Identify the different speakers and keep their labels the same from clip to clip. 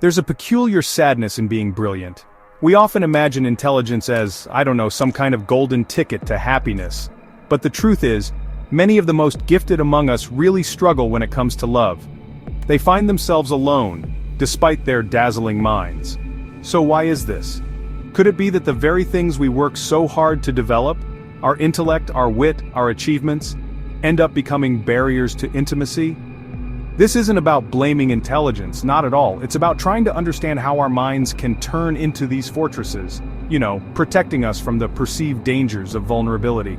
Speaker 1: There's a peculiar sadness in being brilliant. We often imagine intelligence as, I don't know, some kind of golden ticket to happiness. But the truth is, many of the most gifted among us really struggle when it comes to love. They find themselves alone, despite their dazzling minds. So why is this? Could it be that the very things we work so hard to develop, our intellect, our wit, our achievements, end up becoming barriers to intimacy? This isn't about blaming intelligence, not at all. It's about trying to understand how our minds can turn into these fortresses, protecting us from the perceived dangers of vulnerability.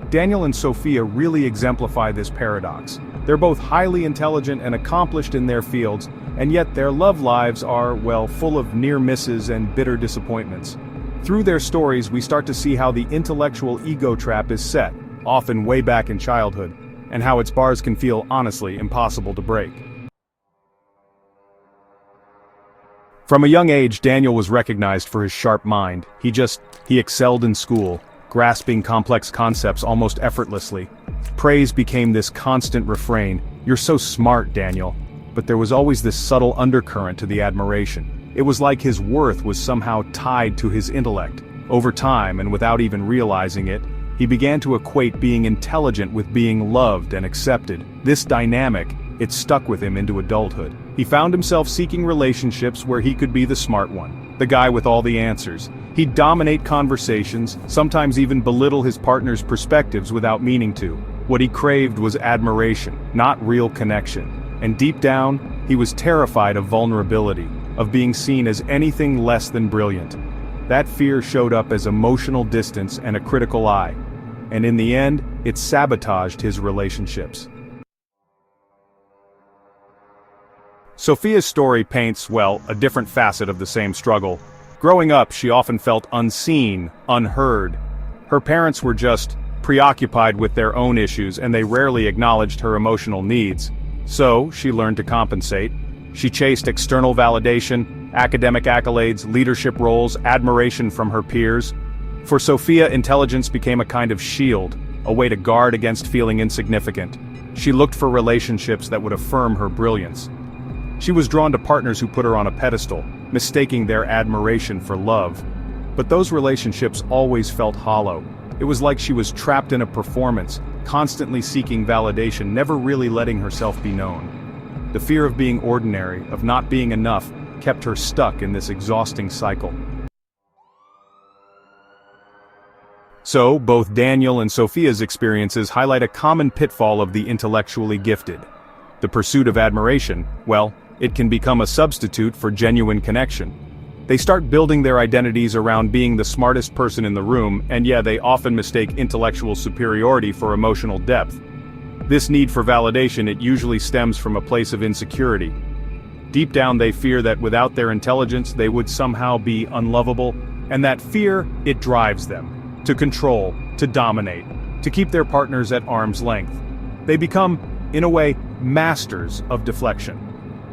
Speaker 1: Daniel and Sophia really exemplify this paradox. They're both highly intelligent and accomplished in their fields, and yet their love lives are, well, full of near misses and bitter disappointments. Through their stories, we start to see how the intellectual ego trap is set, often way back in childhood, and how its bars can feel, honestly, impossible to break. From a young age, Daniel was recognized for his sharp mind. He excelled in school, grasping complex concepts almost effortlessly. Praise became this constant refrain. "You're so smart, Daniel." But there was always this subtle undercurrent to the admiration. It was like his worth was somehow tied to his intellect. Over time, and without even realizing it, he began to equate being intelligent with being loved and accepted. This dynamic, it stuck with him into adulthood. He found himself seeking relationships where he could be the smart one, the guy with all the answers. He'd dominate conversations, sometimes even belittle his partner's perspectives without meaning to. What he craved was admiration, not real connection. And deep down, he was terrified of vulnerability, of being seen as anything less than brilliant. That fear showed up as emotional distance and a critical eye. And in the end, it sabotaged his relationships. Sophia's story paints, well, a different facet of the same struggle. Growing up, she often felt unseen, unheard. Her parents were just preoccupied with their own issues, and they rarely acknowledged her emotional needs. So, she learned to compensate. She chased external validation, academic accolades, leadership roles, admiration from her peers. For Sophia, intelligence became a kind of shield, a way to guard against feeling insignificant. She looked for relationships that would affirm her brilliance. She was drawn to partners who put her on a pedestal, mistaking their admiration for love. But those relationships always felt hollow. It was like she was trapped in a performance, constantly seeking validation, never really letting herself be known. The fear of being ordinary, of not being enough, kept her stuck in this exhausting cycle. So, both Daniel and Sophia's experiences highlight a common pitfall of the intellectually gifted. The pursuit of admiration, well, it can become a substitute for genuine connection. They start building their identities around being the smartest person in the room, and they often mistake intellectual superiority for emotional depth. This need for validation, it usually stems from a place of insecurity. Deep down they fear that without their intelligence they would somehow be unlovable, and that fear, it drives them to control, to dominate, to keep their partners at arm's length. They become, in a way, masters of deflection.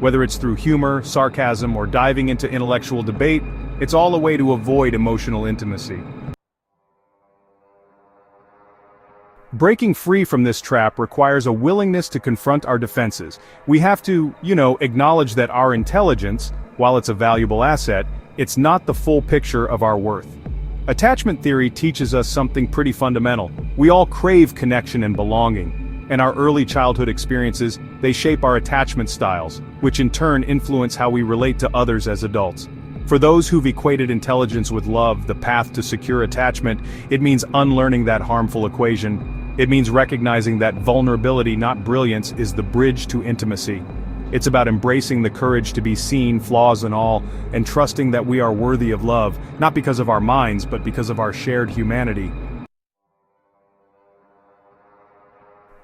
Speaker 1: Whether it's through humor, sarcasm, or diving into intellectual debate, it's all a way to avoid emotional intimacy. Breaking free from this trap requires a willingness to confront our defenses. We have to, acknowledge that our intelligence, while it's a valuable asset, it's not the full picture of our worth. Attachment theory teaches us something pretty fundamental. We all crave connection and belonging, and our early childhood experiences, they shape our attachment styles, which in turn influence how we relate to others as adults. For those who've equated intelligence with love, the path to secure attachment, it means unlearning that harmful equation. It means recognizing that vulnerability, not brilliance, is the bridge to intimacy. It's about embracing the courage to be seen, flaws and all, and trusting that we are worthy of love, not because of our minds, but because of our shared humanity.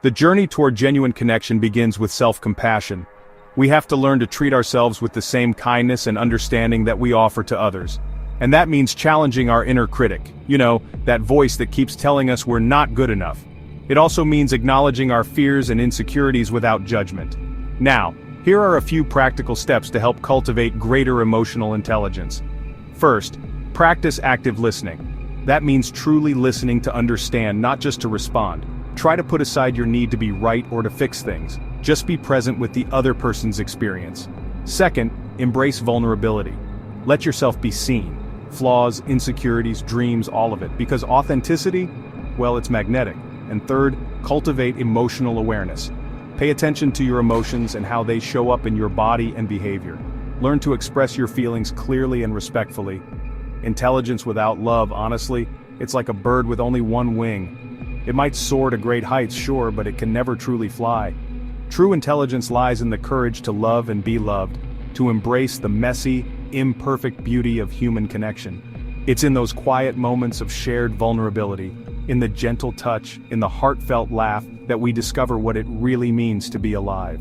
Speaker 1: The journey toward genuine connection begins with self-compassion. We have to learn to treat ourselves with the same kindness and understanding that we offer to others. And that means challenging our inner critic, that voice that keeps telling us we're not good enough. It also means acknowledging our fears and insecurities without judgment. Now, here are a few practical steps to help cultivate greater emotional intelligence. First, practice active listening. That means truly listening to understand, not just to respond. Try to put aside your need to be right or to fix things. Just be present with the other person's experience. Second, Embrace vulnerability. Let yourself be seen. Flaws, insecurities, dreams, all of it, because authenticity, well, it's magnetic. And third, cultivate emotional awareness. Pay attention to your emotions and how they show up in your body and behavior. Learn to express your feelings clearly and respectfully. Intelligence without love, honestly, it's like a bird with only one wing. It might soar to great heights, sure, but it can never truly fly. True intelligence lies in the courage to love and be loved, to embrace the messy, imperfect beauty of human connection. It's in those quiet moments of shared vulnerability, in the gentle touch, in the heartfelt laugh, that we discover what it really means to be alive.